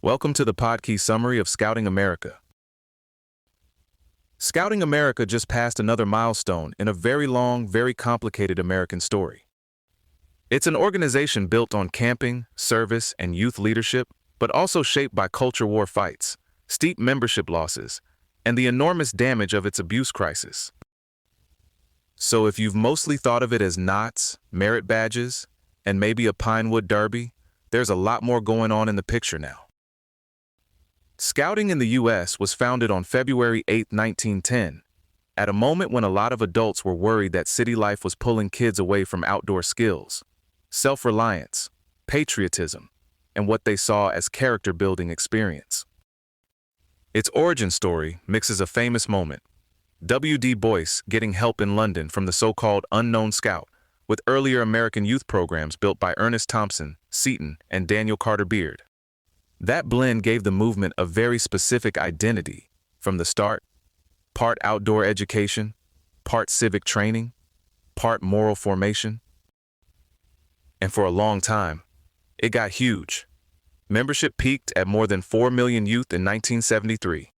Welcome to the Podkey Summary of Scouting America. Scouting America just passed another milestone in a very long, very complicated American story. It's an organization built on camping, service, and youth leadership, but also shaped by culture war fights, steep membership losses, and the enormous damage of its abuse crisis. So if you've mostly thought of it as knots, merit badges, and maybe a Pinewood Derby, there's a lot more going on in the picture now. Scouting in the U.S. was founded on February 8, 1910, at a moment when a lot of adults were worried that city life was pulling kids away from outdoor skills, self-reliance, patriotism, and what they saw as character-building experience. Its origin story mixes a famous moment, W.D. Boyce getting help in London from the so-called Unknown Scout, with earlier American youth programs built by Ernest Thompson, Seton, and Daniel Carter Beard. That blend gave the movement a very specific identity from the start: part outdoor education, part civic training, part moral formation. And for a long time, it got huge. Membership peaked at more than 4 million youth in 1973.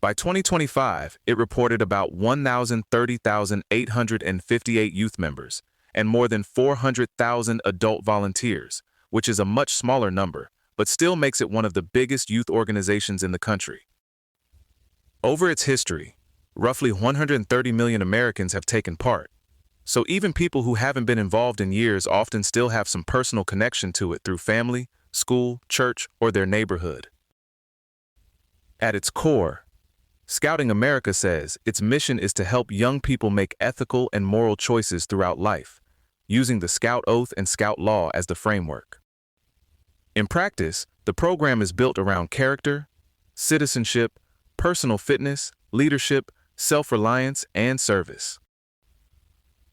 By 2025, it reported about 1,030,858 youth members and more than 400,000 adult volunteers, which is a much smaller number, but still makes it one of the biggest youth organizations in the country. Over its history, roughly 130 million Americans have taken part, so even people who haven't been involved in years often still have some personal connection to it through family, school, church, or their neighborhood. At its core, Scouting America says its mission is to help young people make ethical and moral choices throughout life, using the Scout Oath and Scout Law as the framework. In practice, the program is built around character, citizenship, personal fitness, leadership, self-reliance, and service.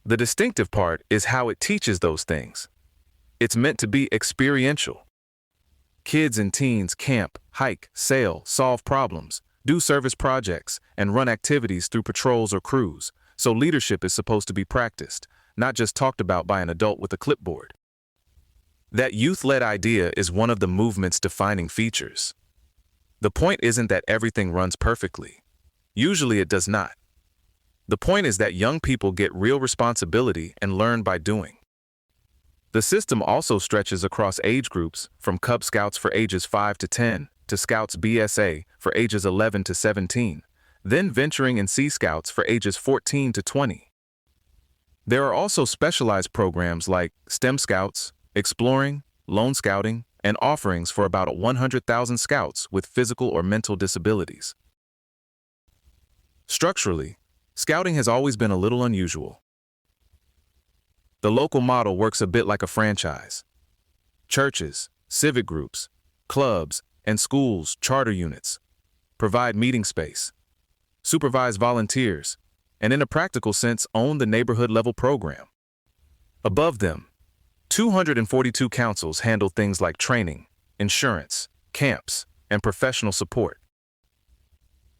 The distinctive part is how it teaches those things. It's meant to be experiential. Kids and teens camp, hike, sail, solve problems, do service projects, and run activities through patrols or crews, so leadership is supposed to be practiced, not just talked about by an adult with a clipboard. That youth-led idea is one of the movement's defining features. The point isn't that everything runs perfectly. Usually it does not. The point is that young people get real responsibility and learn by doing. The system also stretches across age groups, from Cub Scouts for ages 5 to 10 to Scouts BSA for ages 11 to 17, then venturing in Sea Scouts for ages 14 to 20. There are also specialized programs like STEM Scouts, Exploring, Lone Scouting, and offerings for about 100,000 scouts with physical or mental disabilities. Structurally, scouting has always been a little unusual. The local model works a bit like a franchise. Churches, civic groups, clubs, and schools' charter units provide meeting space, supervise volunteers, and in a practical sense own the neighborhood-level program. Above them, 242 councils handle things like training, insurance, camps, and professional support.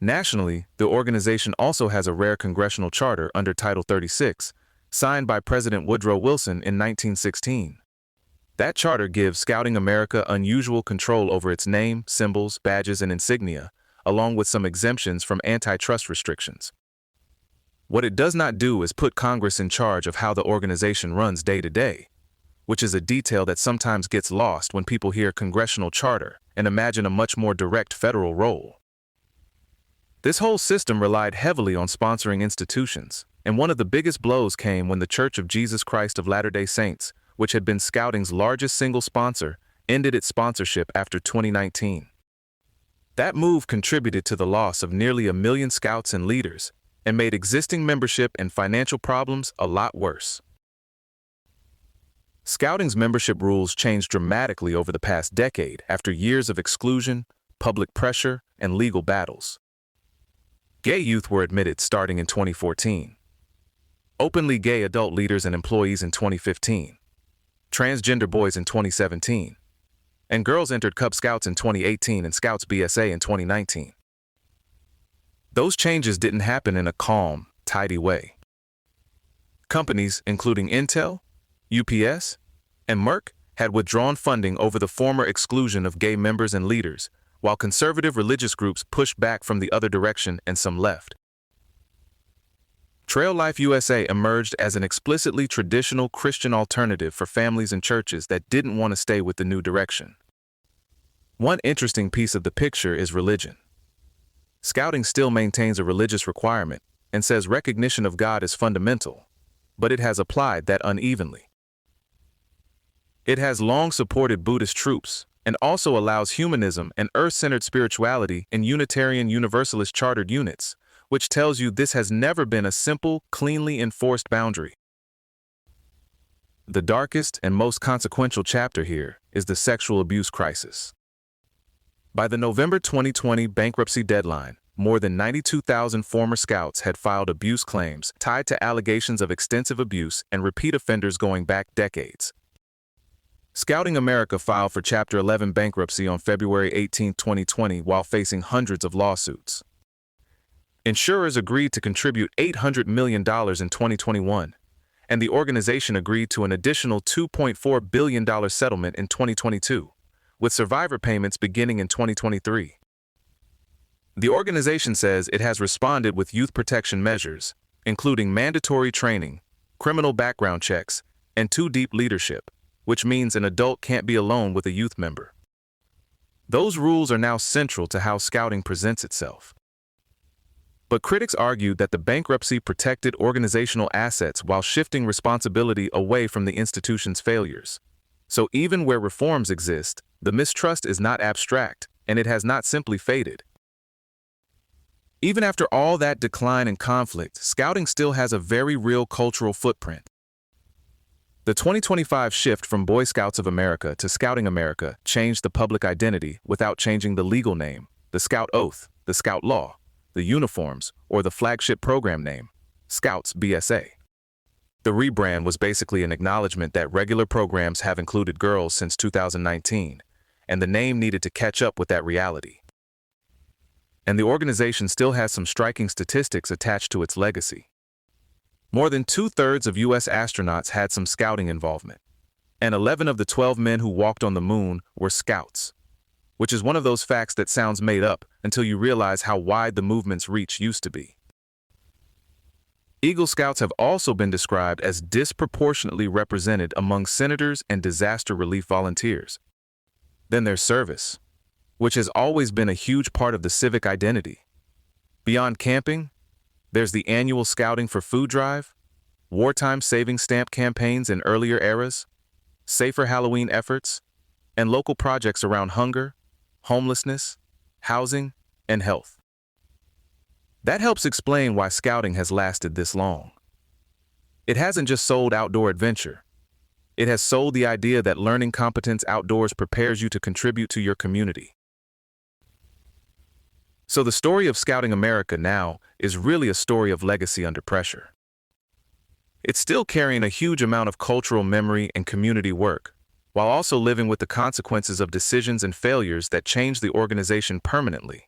Nationally, the organization also has a rare congressional charter under Title 36, signed by President Woodrow Wilson in 1916. That charter gives Scouting America unusual control over its name, symbols, badges, and insignia, along with some exemptions from antitrust restrictions. What it does not do is put Congress in charge of how the organization runs day to day, which is a detail that sometimes gets lost when people hear congressional charter and imagine a much more direct federal role. This whole system relied heavily on sponsoring institutions, and one of the biggest blows came when the Church of Jesus Christ of Latter-day Saints, which had been Scouting's largest single sponsor, ended its sponsorship after 2019. That move contributed to the loss of nearly 1 million scouts and leaders and made existing membership and financial problems a lot worse. Scouting's membership rules changed dramatically over the past decade after years of exclusion, public pressure, and legal battles. Gay youth were admitted starting in 2014. Openly gay adult leaders and employees in 2015. Transgender boys in 2017. And girls entered Cub Scouts in 2018 and Scouts BSA in 2019. Those changes didn't happen in a calm, tidy way. Companies, including Intel, UPS, and Merck, had withdrawn funding over the former exclusion of gay members and leaders, while conservative religious groups pushed back from the other direction and some left. Trail Life USA emerged as an explicitly traditional Christian alternative for families and churches that didn't want to stay with the new direction. One interesting piece of the picture is religion. Scouting still maintains a religious requirement and says recognition of God is fundamental, but it has applied that unevenly. It has long supported Buddhist troops and also allows humanism and earth-centered spirituality in Unitarian Universalist chartered units, which tells you this has never been a simple, cleanly enforced boundary. The darkest and most consequential chapter here is the sexual abuse crisis. By the November 2020 bankruptcy deadline, more than 92,000 former Scouts had filed abuse claims tied to allegations of extensive abuse and repeat offenders going back decades. Scouting America filed for Chapter 11 bankruptcy on February 18, 2020, while facing hundreds of lawsuits. Insurers agreed to contribute $800 million in 2021, and the organization agreed to an additional $2.4 billion settlement in 2022, with survivor payments beginning in 2023. The organization says it has responded with youth protection measures, including mandatory training, criminal background checks, and too-deep leadership, which means an adult can't be alone with a youth member. Those rules are now central to how Scouting presents itself. But critics argued that the bankruptcy protected organizational assets while shifting responsibility away from the institution's failures. So even where reforms exist, the mistrust is not abstract, and it has not simply faded. Even after all that decline and conflict, Scouting still has a very real cultural footprint. The 2025 shift from Boy Scouts of America to Scouting America changed the public identity without changing the legal name, the Scout Oath, the Scout Law, the uniforms, or the flagship program name, Scouts BSA. The rebrand was basically an acknowledgement that regular programs have included girls since 2019, and the name needed to catch up with that reality. And the organization still has some striking statistics attached to its legacy. More than 2/3 of U.S. astronauts had some Scouting involvement, and 11 of the 12 men who walked on the moon were Scouts, which is one of those facts that sounds made up until you realize how wide the movement's reach used to be. Eagle Scouts have also been described as disproportionately represented among senators and disaster relief volunteers. Then there's service, which has always been a huge part of the civic identity. Beyond camping, there's the annual Scouting for Food drive, wartime savings stamp campaigns in earlier eras, safer Halloween efforts, and local projects around hunger, homelessness, housing, and health. That helps explain why Scouting has lasted this long. It hasn't just sold outdoor adventure. It has sold the idea that learning competence outdoors prepares you to contribute to your community. So the story of Scouting America now is really a story of legacy under pressure. It's still carrying a huge amount of cultural memory and community work, while also living with the consequences of decisions and failures that change the organization permanently.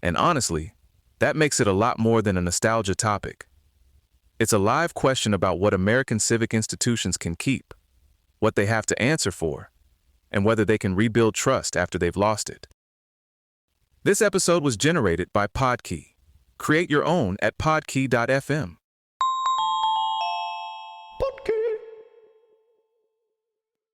And honestly, that makes it a lot more than a nostalgia topic. It's a live question about what American civic institutions can keep, what they have to answer for, and whether they can rebuild trust after they've lost it. This episode was generated by Podkey. Create your own at podkey.fm.